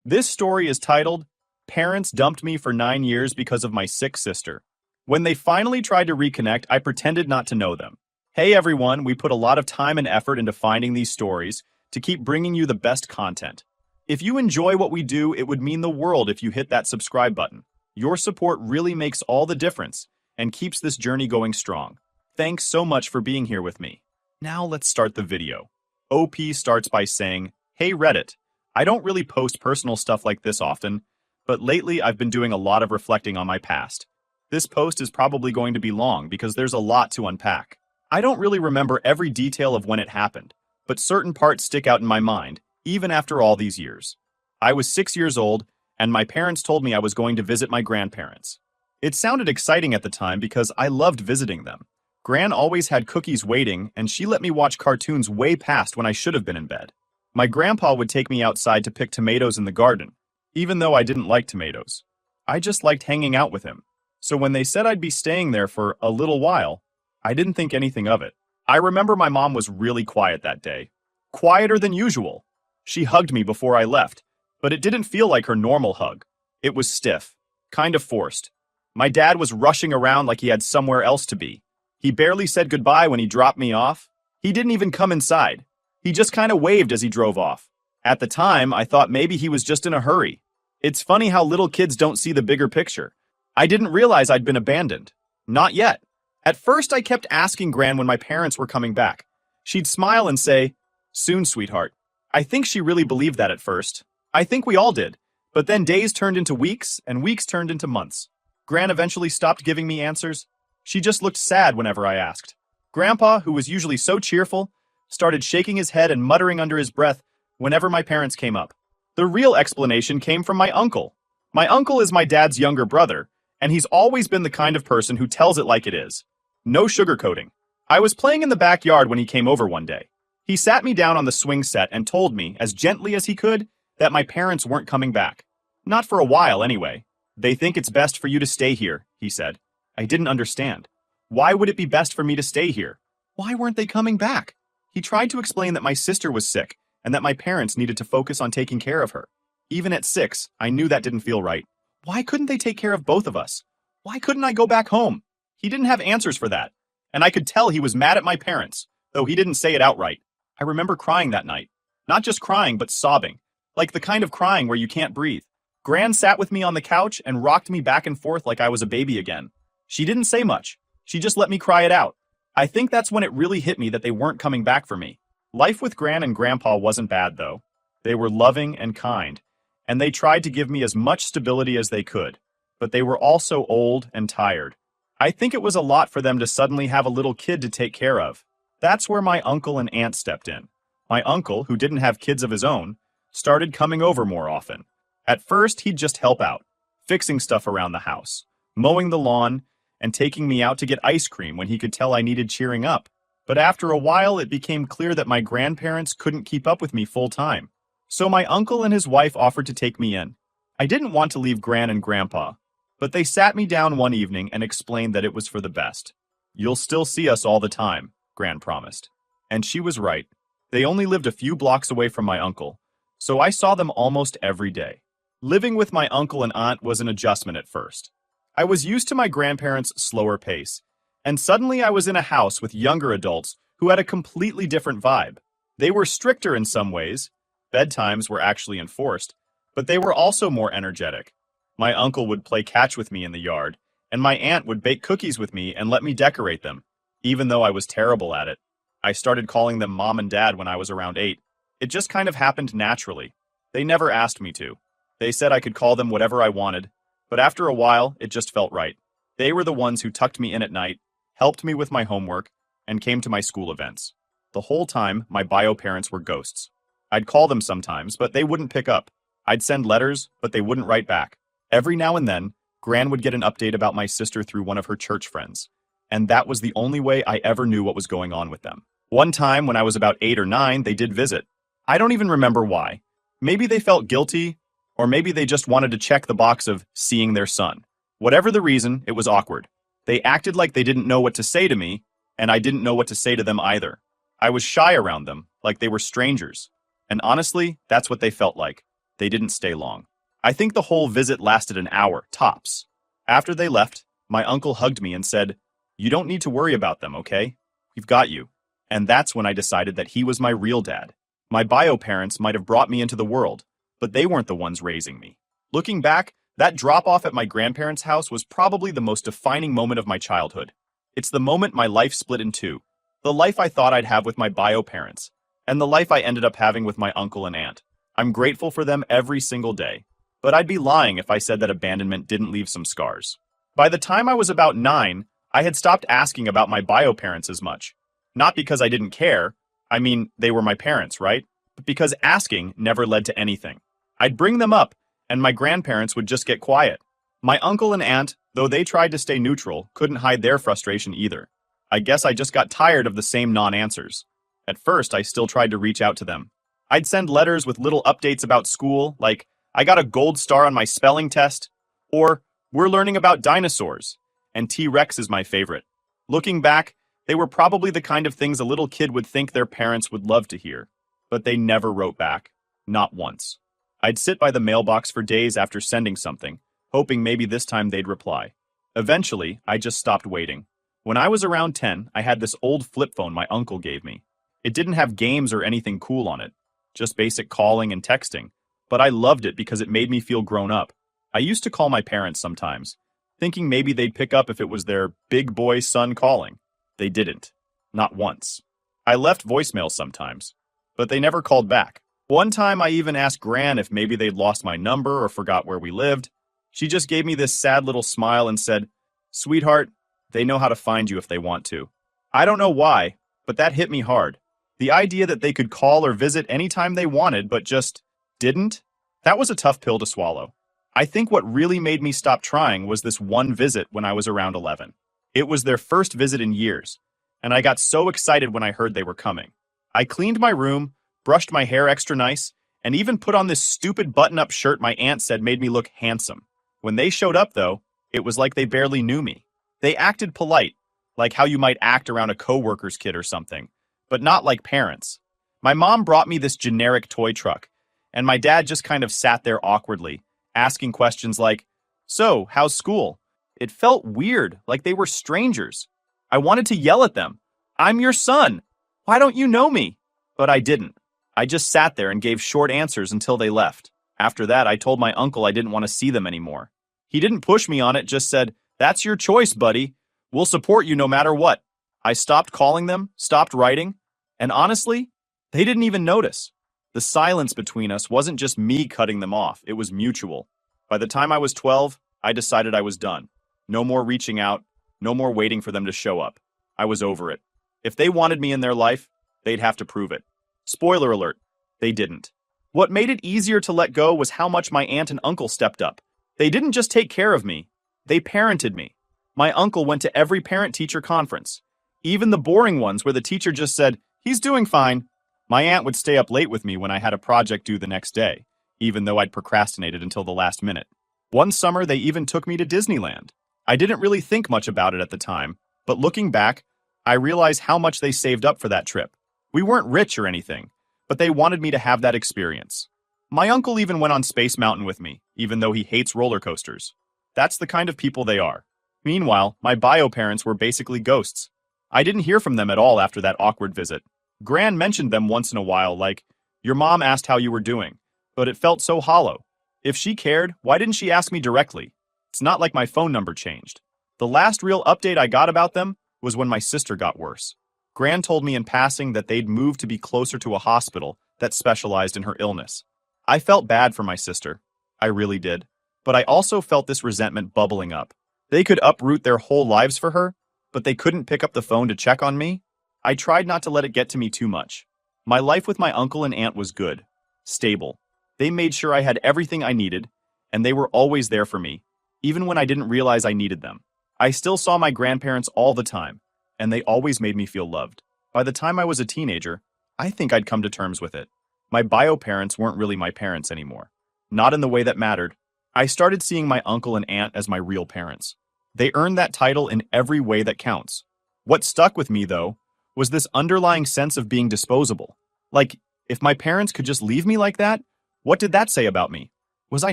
This story is titled, Parents Dumped Me for 9 years Because of My Sick Sister. When they finally tried to reconnect, I pretended not to know them. Hey everyone, we put a lot of time and effort into finding these stories to keep bringing you the best content. If you enjoy what we do, it would mean the world if you hit that subscribe button. Your support really makes all the difference and keeps this journey going strong. Thanks so much for being here with me. Now let's start the video. OP starts by saying, Hey Reddit, I don't really post personal stuff like this often, but lately I've been doing a lot of reflecting on my past. This post is probably going to be long because there's a lot to unpack. I don't really remember every detail of when it happened, but certain parts stick out in my mind, even after all these years. I was 6 years old, and my parents told me I was going to visit my grandparents. It sounded exciting at the time because I loved visiting them. Gran always had cookies waiting, and she let me watch cartoons way past when I should have been in bed. My grandpa would take me outside to pick tomatoes in the garden, even though I didn't like tomatoes. I just liked hanging out with him. So when they said I'd be staying there for a little while, I didn't think anything of it. I remember my mom was really quiet that day. Quieter than usual. She hugged me before I left, but it didn't feel like her normal hug. It was stiff, kind of forced. My dad was rushing around like he had somewhere else to be. He barely said goodbye when he dropped me off. He didn't even come inside. He just kind of waved as he drove off. At the time, I thought maybe he was just in a hurry. It's funny how little kids don't see the bigger picture. I didn't realize I'd been abandoned. Not yet. At first, I kept asking Gran when my parents were coming back. She'd smile and say, Soon, sweetheart. I think she really believed that at first. I think we all did. But then days turned into weeks, and weeks turned into months. Gran eventually stopped giving me answers. She just looked sad whenever I asked. Grandpa, who was usually so cheerful, started shaking his head and muttering under his breath whenever my parents came up. The real explanation came from my uncle. My uncle is my dad's younger brother, and he's always been the kind of person who tells it like it is. No sugarcoating. I was playing in the backyard when he came over one day. He sat me down on the swing set and told me, as gently as he could, that my parents weren't coming back. Not for a while, anyway. They think it's best for you to stay here, he said. I didn't understand. Why would it be best for me to stay here? Why weren't they coming back? He tried to explain that my sister was sick and that my parents needed to focus on taking care of her. Even at 6, I knew that didn't feel right. Why couldn't they take care of both of us? Why couldn't I go back home? He didn't have answers for that, and I could tell he was mad at my parents, though he didn't say it outright. I remember crying that night. Not just crying, but sobbing. Like the kind of crying where you can't breathe. Gran sat with me on the couch and rocked me back and forth like I was a baby again. She didn't say much. She just let me cry it out. I think that's when it really hit me that they weren't coming back for me. Life with Gran and Grandpa wasn't bad, though. They were loving and kind, and they tried to give me as much stability as they could. But they were also old and tired. I think it was a lot for them to suddenly have a little kid to take care of. That's where my uncle and aunt stepped in. My uncle, who didn't have kids of his own, started coming over more often. At first, he'd just help out, fixing stuff around the house, mowing the lawn, and taking me out to get ice cream when he could tell I needed cheering up. But after a while, it became clear that my grandparents couldn't keep up with me full time. So my uncle and his wife offered to take me in. I didn't want to leave Gran and Grandpa, but they sat me down one evening and explained that it was for the best. You'll still see us all the time, Gran promised. And she was right. They only lived a few blocks away from my uncle, so I saw them almost every day. Living with my uncle and aunt was an adjustment at first. I was used to my grandparents' slower pace, and suddenly I was in a house with younger adults who had a completely different vibe. They were stricter in some ways. Bedtimes were actually enforced, but they were also more energetic. My uncle would play catch with me in the yard, and my aunt would bake cookies with me and let me decorate them, even though I was terrible at it. I started calling them Mom and Dad when I was around 8. It just kind of happened naturally. They never asked me to. They said I could call them whatever I wanted, but after a while, it just felt right. They were the ones who tucked me in at night, helped me with my homework, and came to my school events. The whole time, my bio parents were ghosts. I'd call them sometimes, but they wouldn't pick up. I'd send letters, but they wouldn't write back. Every now and then, Gran would get an update about my sister through one of her church friends, and that was the only way I ever knew what was going on with them. One time, when I was about 8 or 9, they did visit. I don't even remember why. Maybe they felt guilty, or maybe they just wanted to check the box of seeing their son. Whatever the reason, it was awkward. They acted like they didn't know what to say to me, and I didn't know what to say to them either. I was shy around them, like they were strangers. And honestly, that's what they felt like. They didn't stay long. I think the whole visit lasted an hour, tops. After they left, my uncle hugged me and said, "You don't need to worry about them, okay? We've got you." And that's when I decided that he was my real dad. My bio parents might have brought me into the world, but they weren't the ones raising me. Looking back, that drop-off at my grandparents' house was probably the most defining moment of my childhood. It's the moment my life split in two. The life I thought I'd have with my bio parents, and the life I ended up having with my uncle and aunt. I'm grateful for them every single day. But I'd be lying if I said that abandonment didn't leave some scars. By the time I was about 9, I had stopped asking about my bio parents as much. Not because I didn't care. I mean, they were my parents, right? But because asking never led to anything. I'd bring them up, and my grandparents would just get quiet. My uncle and aunt, though they tried to stay neutral, couldn't hide their frustration either. I guess I just got tired of the same non-answers. At first, I still tried to reach out to them. I'd send letters with little updates about school, like, "I got a gold star on my spelling test," or "We're learning about dinosaurs," and T-Rex is my favorite. Looking back, they were probably the kind of things a little kid would think their parents would love to hear, but they never wrote back. Not once. I'd sit by the mailbox for days after sending something, hoping maybe this time they'd reply. Eventually, I just stopped waiting. When I was around 10, I had this old flip phone my uncle gave me. It didn't have games or anything cool on it, just basic calling and texting, but I loved it because it made me feel grown up. I used to call my parents sometimes, thinking maybe they'd pick up if it was their big boy son calling. They didn't. Not once. I left voicemails sometimes, but they never called back. One time I even asked Gran if maybe they'd lost my number or forgot where we lived. She just gave me this sad little smile and said, "Sweetheart, they know how to find you if they want to." I don't know why, but that hit me hard. The idea that they could call or visit anytime they wanted but just didn't? That was a tough pill to swallow. I think what really made me stop trying was this one visit when I was around 11. It was their first visit in years, and I got so excited when I heard they were coming. I cleaned my room, brushed my hair extra nice, and even put on this stupid button-up shirt my aunt said made me look handsome. When they showed up, though, it was like they barely knew me. They acted polite, like how you might act around a coworker's kid or something, but not like parents. My mom brought me this generic toy truck, and my dad just kind of sat there awkwardly, asking questions like, "So, how's school?" It felt weird, like they were strangers. I wanted to yell at them. "I'm your son. Why don't you know me?" But I didn't. I just sat there and gave short answers until they left. After that, I told my uncle I didn't want to see them anymore. He didn't push me on it, just said, "That's your choice, buddy. We'll support you no matter what." I stopped calling them, stopped writing, and honestly, they didn't even notice. The silence between us wasn't just me cutting them off, it was mutual. By the time I was 12, I decided I was done. No more reaching out, no more waiting for them to show up. I was over it. If they wanted me in their life, they'd have to prove it. Spoiler alert, they didn't. What made it easier to let go was how much my aunt and uncle stepped up. They didn't just take care of me, they parented me. My uncle went to every parent-teacher conference, even the boring ones where the teacher just said, "He's doing fine." My aunt would stay up late with me when I had a project due the next day, even though I'd procrastinated until the last minute. One summer, they even took me to Disneyland. I didn't really think much about it at the time, but looking back, I realize how much they saved up for that trip. We weren't rich or anything, but they wanted me to have that experience. My uncle even went on Space Mountain with me, even though he hates roller coasters. That's the kind of people they are. Meanwhile, my bio parents were basically ghosts. I didn't hear from them at all after that awkward visit. Gran mentioned them once in a while, like, "Your mom asked how you were doing," but it felt so hollow. If she cared, why didn't she ask me directly? It's not like my phone number changed. The last real update I got about them was when my sister got worse. Gran told me in passing that they'd moved to be closer to a hospital that specialized in her illness. I felt bad for my sister. I really did. But I also felt this resentment bubbling up. They could uproot their whole lives for her, but they couldn't pick up the phone to check on me? I tried not to let it get to me too much. My life with my uncle and aunt was good, stable. They made sure I had everything I needed, and they were always there for me, even when I didn't realize I needed them. I still saw my grandparents all the time, and they always made me feel loved. By the time I was a teenager, I think I'd come to terms with it. My bio parents weren't really my parents anymore. Not in the way that mattered. I started seeing my uncle and aunt as my real parents. They earned that title in every way that counts. What stuck with me, though, was this underlying sense of being disposable. Like, if my parents could just leave me like that, What did that say about me? Was I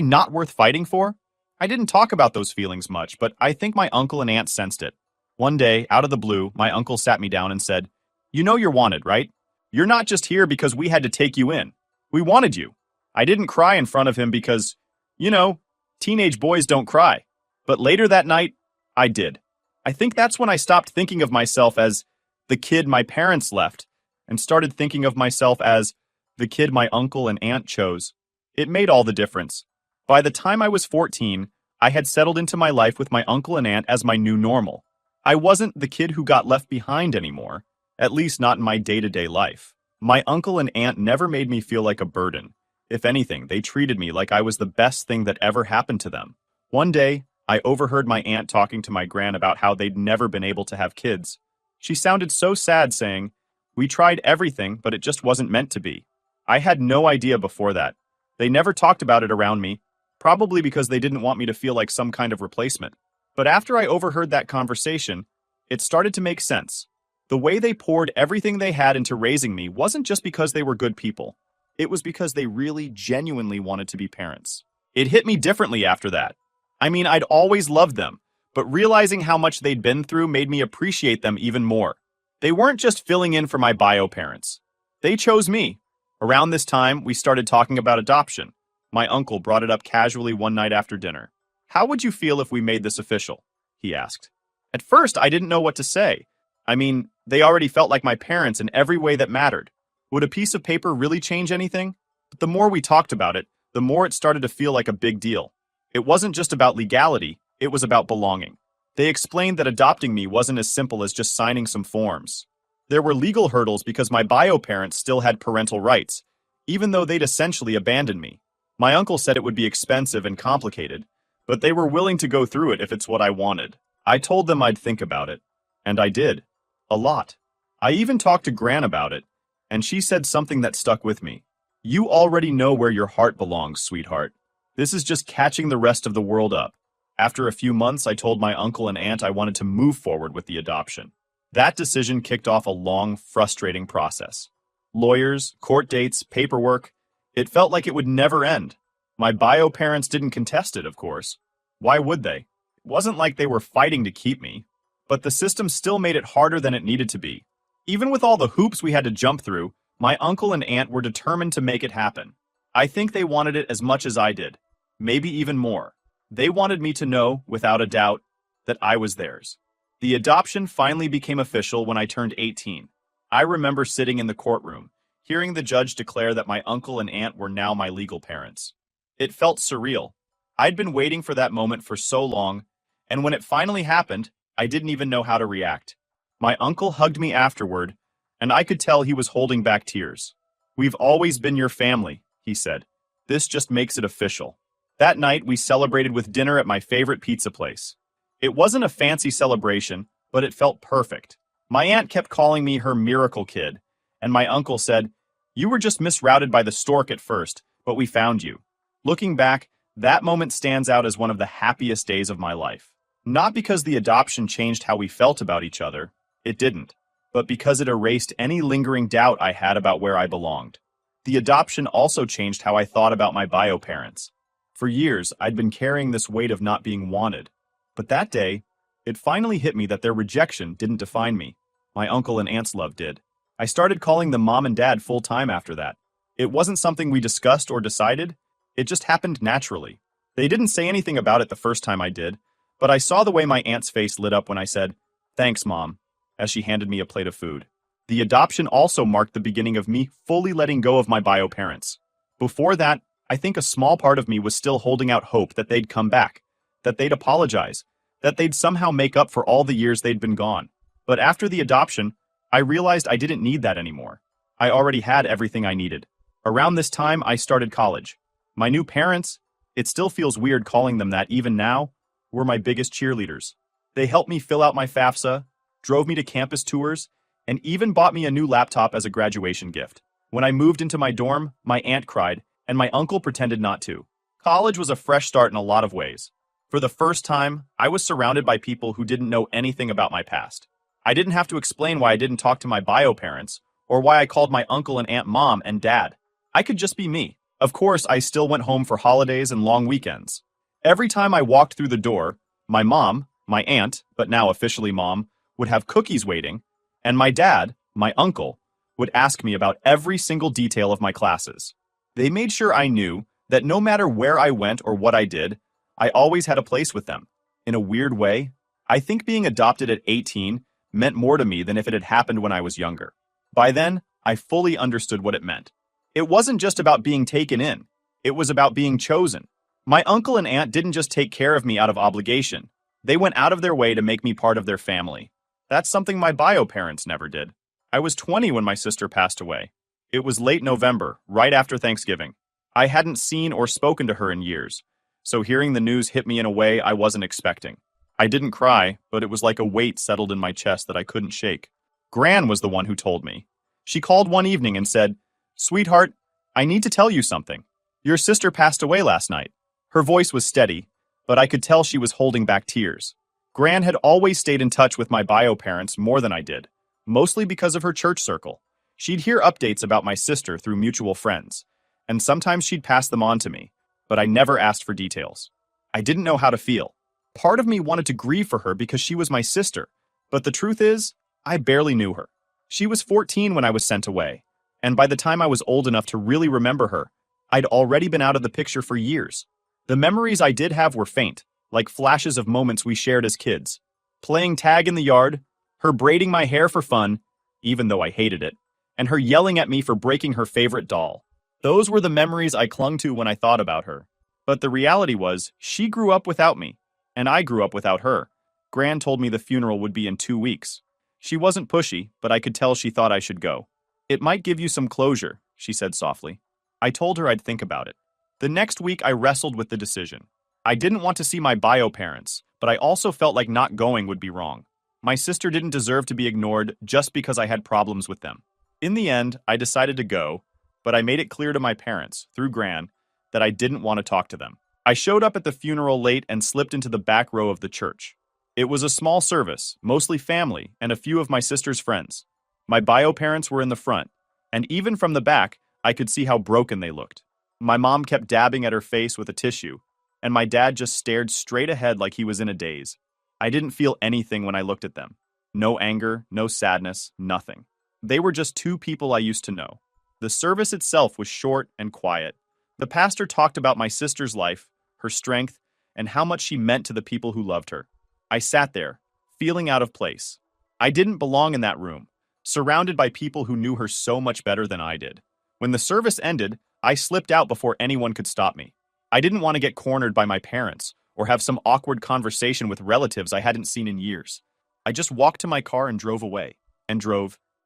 not worth fighting for? I didn't talk about those feelings much, but I think my uncle and aunt sensed it. One day, out of the blue, my uncle sat me down and said, "You know you're wanted, right? You're not just here because we had to take you in. We wanted you." I didn't cry in front of him because, you know, teenage boys don't cry. But later that night, I did. I think that's when I stopped thinking of myself as the kid my parents left and started thinking of myself as the kid my uncle and aunt chose. It made all the difference. By the time I was 14, I had settled into my life with my uncle and aunt as my new normal. I wasn't the kid who got left behind anymore, at least not in my day-to-day life. My uncle and aunt never made me feel like a burden. If anything, they treated me like I was the best thing that ever happened to them. One day, I overheard my aunt talking to my gran about how they'd never been able to have kids. She sounded so sad, saying, "We tried everything, but it just wasn't meant to be." I had no idea before that. They never talked about it around me, probably because they didn't want me to feel like some kind of replacement. But after I overheard that conversation, it started to make sense. The way they poured everything they had into raising me wasn't just because they were good people. It was because they really genuinely wanted to be parents. It hit me differently after that. I mean, I'd always loved them, but realizing how much they'd been through made me appreciate them even more. They weren't just filling in for my bio parents. They chose me. Around this time, we started talking about adoption. My uncle brought it up casually one night after dinner. "How would you feel if we made this official?" he asked. At first, I didn't know what to say. I mean, they already felt like my parents in every way that mattered. Would a piece of paper really change anything? But the more we talked about it, the more it started to feel like a big deal. It wasn't just about legality, it was about belonging. They explained that adopting me wasn't as simple as just signing some forms. There were legal hurdles because my bio parents still had parental rights, even though they'd essentially abandoned me. My uncle said it would be expensive and complicated, but they were willing to go through it if it's what I wanted. I told them I'd think about it, and I did. A lot. I even talked to Gran about it, and she said something that stuck with me. "You already know where your heart belongs, sweetheart. This is just catching the rest of the world up." After a few months, I told my uncle and aunt I wanted to move forward with the adoption. That decision kicked off a long, frustrating process. Lawyers, court dates, paperwork. It felt like it would never end. My bio parents didn't contest it, of course. Why would they? It wasn't like they were fighting to keep me. But the system still made it harder than it needed to be. Even with all the hoops we had to jump through, my uncle and aunt were determined to make it happen. I think they wanted it as much as I did, maybe even more. They wanted me to know, without a doubt, that I was theirs. The adoption finally became official when I turned 18. I remember sitting in the courtroom, hearing the judge declare that my uncle and aunt were now my legal parents. It felt surreal. I'd been waiting for that moment for so long, and when it finally happened, I didn't even know how to react. My uncle hugged me afterward, and I could tell he was holding back tears. "We've always been your family," he said. "This just makes it official." That night, we celebrated with dinner at my favorite pizza place. It wasn't a fancy celebration, but it felt perfect. My aunt kept calling me her miracle kid, and my uncle said, "You were just misrouted by the stork at first, but we found you." Looking back, that moment stands out as one of the happiest days of my life. Not because the adoption changed how we felt about each other, it didn't, but because it erased any lingering doubt I had about where I belonged. The adoption also changed how I thought about my bio parents. For years, I'd been carrying this weight of not being wanted. But that day, it finally hit me that their rejection didn't define me. My uncle and aunt's love did. I started calling them mom and dad full time after that. It wasn't something we discussed or decided, it just happened naturally. They didn't say anything about it the first time I did, but I saw the way my aunt's face lit up when I said, "Thanks, Mom," as she handed me a plate of food. The adoption also marked the beginning of me fully letting go of my bio parents. Before that, I think a small part of me was still holding out hope that they'd come back, that they'd apologize, that they'd somehow make up for all the years they'd been gone. But after the adoption, I realized I didn't need that anymore. I already had everything I needed. Around this time, I started college. My new parents, it still feels weird calling them that even now, were my biggest cheerleaders. They helped me fill out my FAFSA, drove me to campus tours, and even bought me a new laptop as a graduation gift. When I moved into my dorm, my aunt cried, and my uncle pretended not to. College was a fresh start in a lot of ways. For the first time, I was surrounded by people who didn't know anything about my past. I didn't have to explain why I didn't talk to my bio parents, or why I called my uncle and aunt mom and dad. I could just be me. Of course, I still went home for holidays and long weekends. Every time I walked through the door, my mom, my aunt, but now officially mom, would have cookies waiting, and my dad, my uncle, would ask me about every single detail of my classes. They made sure I knew that no matter where I went or what I did, I always had a place with them. In a weird way, I think being adopted at 18 meant more to me than if it had happened when I was younger. By then, I fully understood what it meant. It wasn't just about being taken in, it was about being chosen. My uncle and aunt didn't just take care of me out of obligation, they went out of their way to make me part of their family. That's something my bio parents never did. I was 20 when my sister passed away. It was late November, right after Thanksgiving. I hadn't seen or spoken to her in years, so hearing the news hit me in a way I wasn't expecting. I didn't cry, but it was like a weight settled in my chest that I couldn't shake. Gran was the one who told me. She called one evening and said, "Sweetheart, I need to tell you something. Your sister passed away last night." Her voice was steady, but I could tell she was holding back tears. Gran had always stayed in touch with my bio parents more than I did, mostly because of her church circle. She'd hear updates about my sister through mutual friends, and sometimes she'd pass them on to me, but I never asked for details. I didn't know how to feel. Part of me wanted to grieve for her because she was my sister, but the truth is, I barely knew her. She was 14 when I was sent away, and by the time I was old enough to really remember her, I'd already been out of the picture for years. The memories I did have were faint, like flashes of moments we shared as kids. Playing tag in the yard, her braiding my hair for fun, even though I hated it, and her yelling at me for breaking her favorite doll. Those were the memories I clung to when I thought about her. But the reality was, she grew up without me, and I grew up without her. Gran told me the funeral would be in 2 weeks. She wasn't pushy, but I could tell she thought I should go. "It might give you some closure," she said softly. I told her I'd think about it. The next week I wrestled with the decision. I didn't want to see my bio parents, but I also felt like not going would be wrong. My sister didn't deserve to be ignored just because I had problems with them. In the end, I decided to go, but I made it clear to my parents, through Gran, that I didn't want to talk to them. I showed up at the funeral late and slipped into the back row of the church. It was a small service, mostly family, and a few of my sister's friends. My bio parents were in the front, and even from the back, I could see how broken they looked. My mom kept dabbing at her face with a tissue, and my dad just stared straight ahead like he was in a daze. I didn't feel anything when I looked at them. No anger, no sadness, nothing. They were just two people I used to know. The service itself was short and quiet. The pastor talked about my sister's life, her strength, and how much she meant to the people who loved her. I sat there, feeling out of place. I didn't belong in that room, surrounded by people who knew her so much better than I did. When the service ended, I slipped out before anyone could stop me. I didn't want to get cornered by my parents or have some awkward conversation with relatives I hadn't seen in years. I just walked to my car and drove away.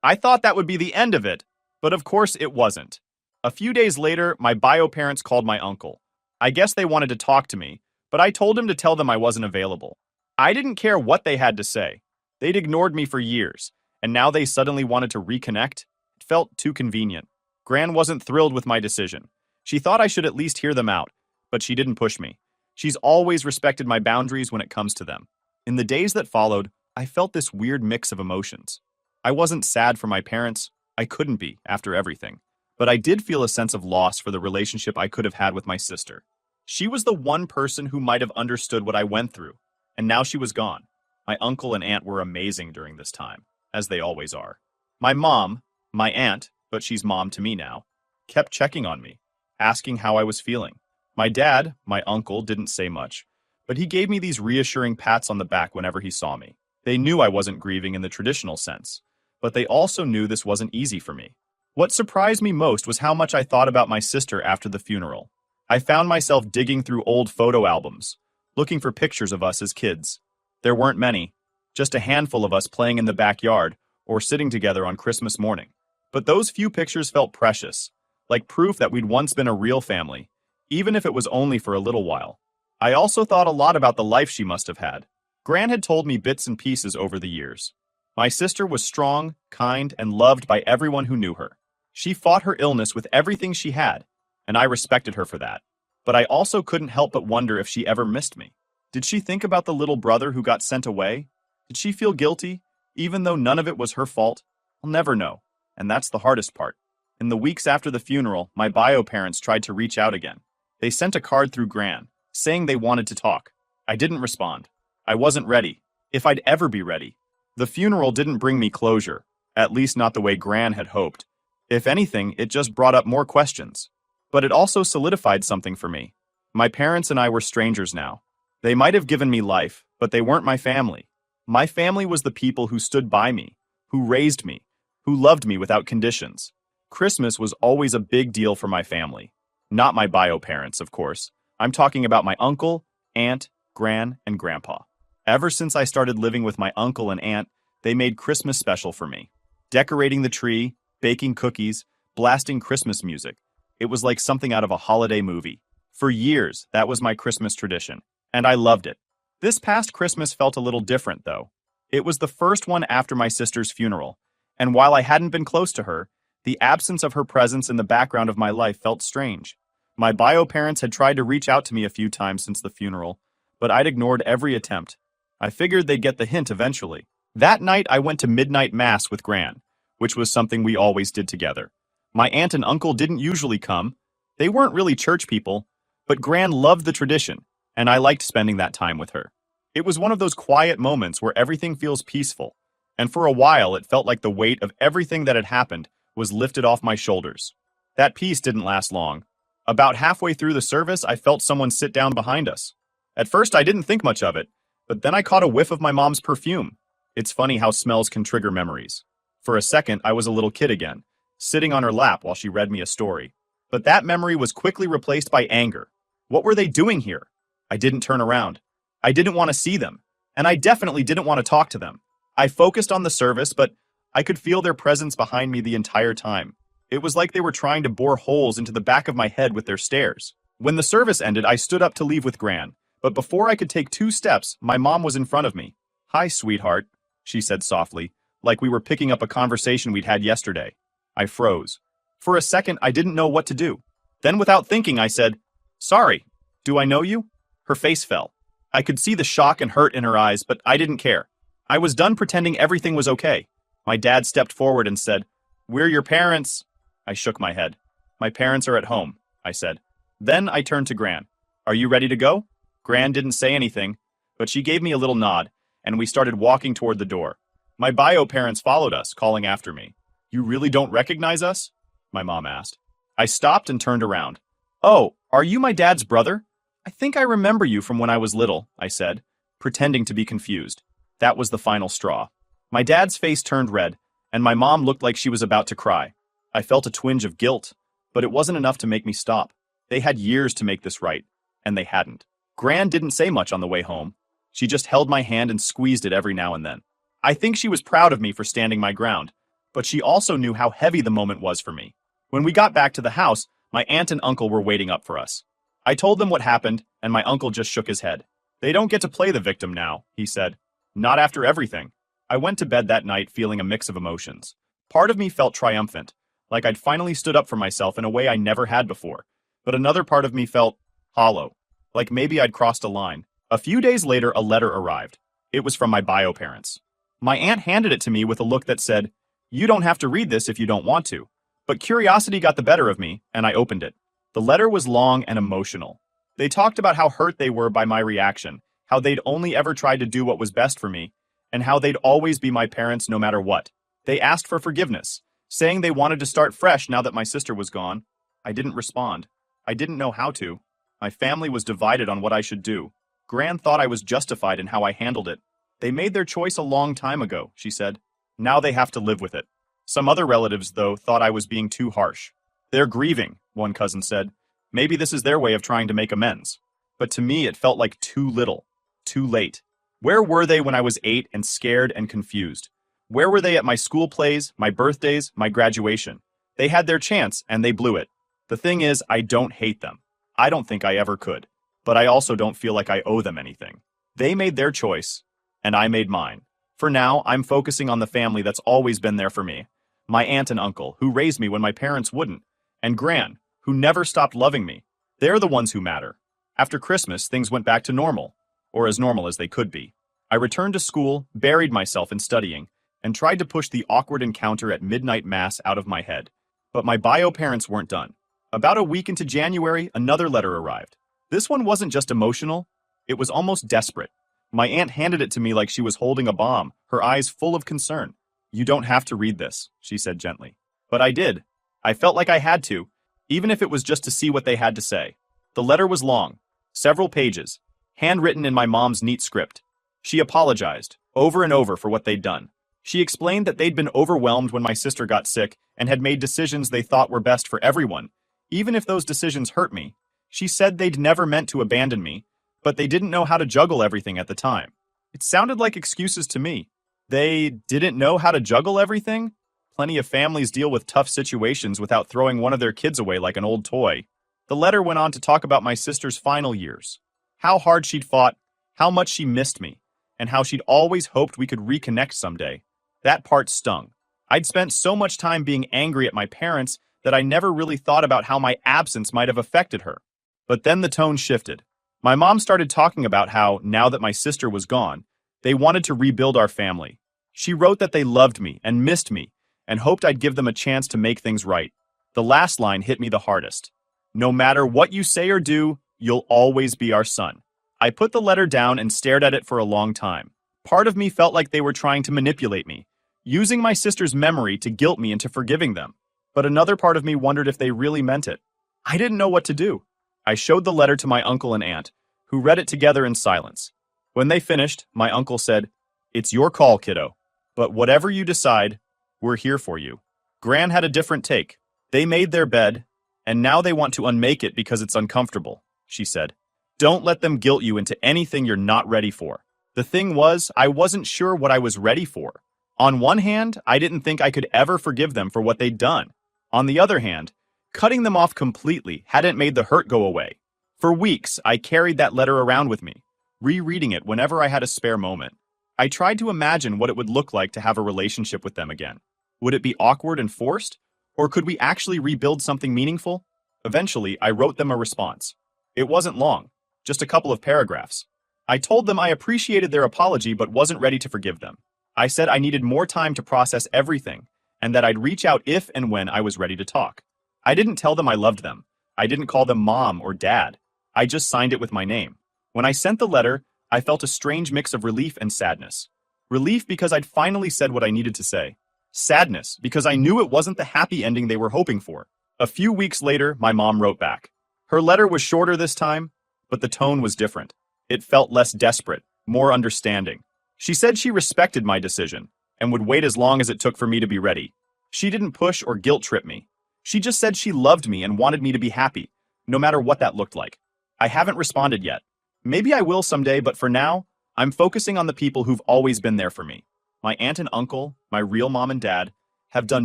I thought that would be the end of it, but of course it wasn't. A few days later, my bio parents called my uncle. I guess they wanted to talk to me, but I told him to tell them I wasn't available. I didn't care what they had to say. They'd ignored me for years, and now they suddenly wanted to reconnect? It felt too convenient. Gran wasn't thrilled with my decision. She thought I should at least hear them out, but she didn't push me. She's always respected my boundaries when it comes to them. In the days that followed, I felt this weird mix of emotions. I wasn't sad for my parents. I couldn't be, after everything. But I did feel a sense of loss for the relationship I could have had with my sister. She was the one person who might have understood what I went through, and now she was gone. My uncle and aunt were amazing during this time, as they always are. My mom, my aunt, but she's mom to me now, kept checking on me, asking how I was feeling. My dad, my uncle, didn't say much, but he gave me these reassuring pats on the back whenever he saw me. They knew I wasn't grieving in the traditional sense, but they also knew this wasn't easy for me. What surprised me most was how much I thought about my sister after the funeral. I found myself digging through old photo albums, looking for pictures of us as kids. There weren't many, just a handful of us playing in the backyard or sitting together on Christmas morning. But those few pictures felt precious, like proof that we'd once been a real family, even if it was only for a little while. I also thought a lot about the life she must have had. Gran had told me bits and pieces over the years. My sister was strong, kind, and loved by everyone who knew her. She fought her illness with everything she had, and I respected her for that. But I also couldn't help but wonder if she ever missed me. Did she think about the little brother who got sent away? Did she feel guilty, even though none of it was her fault? I'll never know, and that's the hardest part. In the weeks after the funeral, my bio parents tried to reach out again. They sent a card through Gran, saying they wanted to talk. I didn't respond. I wasn't ready, if I'd ever be ready. The funeral didn't bring me closure, at least not the way Gran had hoped. If anything, it just brought up more questions. But it also solidified something for me. My parents and I were strangers now. They might have given me life, but they weren't my family. My family was the people who stood by me, who raised me, who loved me without conditions. Christmas was always a big deal for my family. Not my bio parents, of course. I'm talking about my uncle, aunt, gran, and grandpa. Ever since I started living with my uncle and aunt, they made Christmas special for me. Decorating the tree, baking cookies, blasting Christmas music. It was like something out of a holiday movie. For years, that was my Christmas tradition, and I loved it. This past Christmas felt a little different, though. It was the first one after my sister's funeral, and while I hadn't been close to her, the absence of her presence in the background of my life felt strange. My bio parents had tried to reach out to me a few times since the funeral, but I'd ignored every attempt. I figured they'd get the hint eventually. That night, I went to midnight mass with Gran, which was something we always did together. My aunt and uncle didn't usually come. They weren't really church people, but Gran loved the tradition, and I liked spending that time with her. It was one of those quiet moments where everything feels peaceful, and for a while it felt like the weight of everything that had happened was lifted off my shoulders. That peace didn't last long. About halfway through the service, I felt someone sit down behind us. At first, I didn't think much of it, but then I caught a whiff of my mom's perfume. It's funny how smells can trigger memories. For a second, I was a little kid again, sitting on her lap while she read me a story. But that memory was quickly replaced by anger. What were they doing here? I didn't turn around. I didn't want to see them, and I definitely didn't want to talk to them. I focused on the service, but I could feel their presence behind me the entire time. It was like they were trying to bore holes into the back of my head with their stares. When the service ended, I stood up to leave with Gran, but before I could take 2 steps, my mom was in front of me. "Hi, sweetheart," she said softly, like we were picking up a conversation we'd had yesterday. I froze. For a second, I didn't know what to do. Then without thinking, I said, "Sorry, do I know you?" Her face fell. I could see the shock and hurt in her eyes, but I didn't care. I was done pretending everything was okay. My dad stepped forward and said, "We're your parents." I shook my head. "My parents are at home," I said. Then I turned to Gran. "Are you ready to go?" Gran didn't say anything, but she gave me a little nod, and we started walking toward the door. My bio parents followed us, calling after me. "You really don't recognize us?" my mom asked. I stopped and turned around. "Oh, are you my dad's brother? I think I remember you from when I was little," I said, pretending to be confused. That was the final straw. My dad's face turned red, and my mom looked like she was about to cry. I felt a twinge of guilt, but it wasn't enough to make me stop. They had years to make this right, and they hadn't. Gran didn't say much on the way home. She just held my hand and squeezed it every now and then. I think she was proud of me for standing my ground, but she also knew how heavy the moment was for me. When we got back to the house, my aunt and uncle were waiting up for us. I told them what happened, and my uncle just shook his head. "They don't get to play the victim now," he said. "Not after everything." I went to bed that night feeling a mix of emotions. Part of me felt triumphant, like I'd finally stood up for myself in a way I never had before. But another part of me felt hollow, like maybe I'd crossed a line. A few days later, a letter arrived. It was from my bio parents. My aunt handed it to me with a look that said, "You don't have to read this if you don't want to." But curiosity got the better of me, and I opened it. The letter was long and emotional. They talked about how hurt they were by my reaction, how they'd only ever tried to do what was best for me, and how they'd always be my parents no matter what. They asked for forgiveness, saying they wanted to start fresh now that my sister was gone. I didn't respond. I didn't know how to. My family was divided on what I should do. Gran thought I was justified in how I handled it. "They made their choice a long time ago," she said. "Now they have to live with it." Some other relatives, though, thought I was being too harsh. "They're grieving," one cousin said. "Maybe this is their way of trying to make amends." But to me, it felt like too little, too late. Where were they when I was 8 and scared and confused? Where were they at my school plays, my birthdays, my graduation? They had their chance, and they blew it. The thing is, I don't hate them. I don't think I ever could. But I also don't feel like I owe them anything. They made their choice, and I made mine. For now, I'm focusing on the family that's always been there for me. My aunt and uncle, who raised me when my parents wouldn't. And Gran, who never stopped loving me. They're the ones who matter. After Christmas, things went back to normal, or as normal as they could be. I returned to school, buried myself in studying, and tried to push the awkward encounter at midnight mass out of my head. But my bio parents weren't done. About a week into January, another letter arrived. This one wasn't just emotional, it was almost desperate. My aunt handed it to me like she was holding a bomb, her eyes full of concern. "You don't have to read this," she said gently. But I did. I felt like I had to, even if it was just to see what they had to say. The letter was long, several pages, handwritten in my mom's neat script. She apologized, over and over, for what they'd done. She explained that they'd been overwhelmed when my sister got sick and had made decisions they thought were best for everyone, even if those decisions hurt me. She said they'd never meant to abandon me, but they didn't know how to juggle everything at the time. It sounded like excuses to me. They didn't know how to juggle everything? Plenty of families deal with tough situations without throwing one of their kids away like an old toy. The letter went on to talk about my sister's final years, how hard she'd fought, how much she missed me, and how she'd always hoped we could reconnect someday. That part stung. I'd spent so much time being angry at my parents that I never really thought about how my absence might have affected her. But then the tone shifted. My mom started talking about how, now that my sister was gone, they wanted to rebuild our family. She wrote that they loved me and missed me and hoped I'd give them a chance to make things right. The last line hit me the hardest. "No matter what you say or do, you'll always be our son." I put the letter down and stared at it for a long time. Part of me felt like they were trying to manipulate me, using my sister's memory to guilt me into forgiving them. But another part of me wondered if they really meant it. I didn't know what to do. I showed the letter to my uncle and aunt, who read it together in silence. When they finished, my uncle said, "It's your call, kiddo. But whatever you decide, we're here for you." Gran had a different take. "They made their bed, and now they want to unmake it because it's uncomfortable," she said. "Don't let them guilt you into anything you're not ready for." The thing was, I wasn't sure what I was ready for. On one hand, I didn't think I could ever forgive them for what they'd done. On the other hand, cutting them off completely hadn't made the hurt go away. For weeks, I carried that letter around with me, rereading it whenever I had a spare moment. I tried to imagine what it would look like to have a relationship with them again. Would it be awkward and forced? Or could we actually rebuild something meaningful? Eventually, I wrote them a response. It wasn't long, just a couple of paragraphs. I told them I appreciated their apology but wasn't ready to forgive them. I said I needed more time to process everything, and that I'd reach out if and when I was ready to talk. I didn't tell them I loved them. I didn't call them mom or dad. I just signed it with my name. When I sent the letter, I felt a strange mix of relief and sadness. Relief because I'd finally said what I needed to say. Sadness because I knew it wasn't the happy ending they were hoping for. A few weeks later, my mom wrote back. Her letter was shorter this time, but the tone was different. It felt less desperate, more understanding. She said she respected my decision and would wait as long as it took for me to be ready. She didn't push or guilt trip me. She just said she loved me and wanted me to be happy, no matter what that looked like. I haven't responded yet. Maybe I will someday, but for now, I'm focusing on the people who've always been there for me. My aunt and uncle, my real mom and dad, have done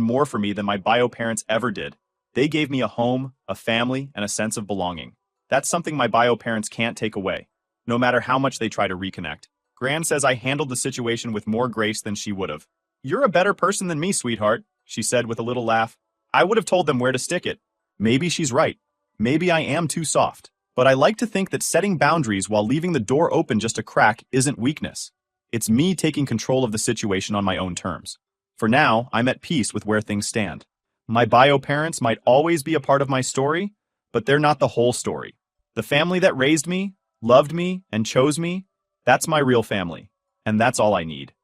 more for me than my bio parents ever did. They gave me a home, a family, and a sense of belonging. That's something my bio parents can't take away, no matter how much they try to reconnect. Gran says I handled the situation with more grace than she would have. "You're a better person than me, sweetheart," she said with a little laugh. I would have told them where to stick it. Maybe she's right. Maybe I am too soft. But I like to think that setting boundaries while leaving the door open just a crack isn't weakness. It's me taking control of the situation on my own terms. For now, I'm at peace with where things stand. My bio parents might always be a part of my story, but they're not the whole story. The family that raised me, loved me, and chose me, that's my real family. And that's all I need.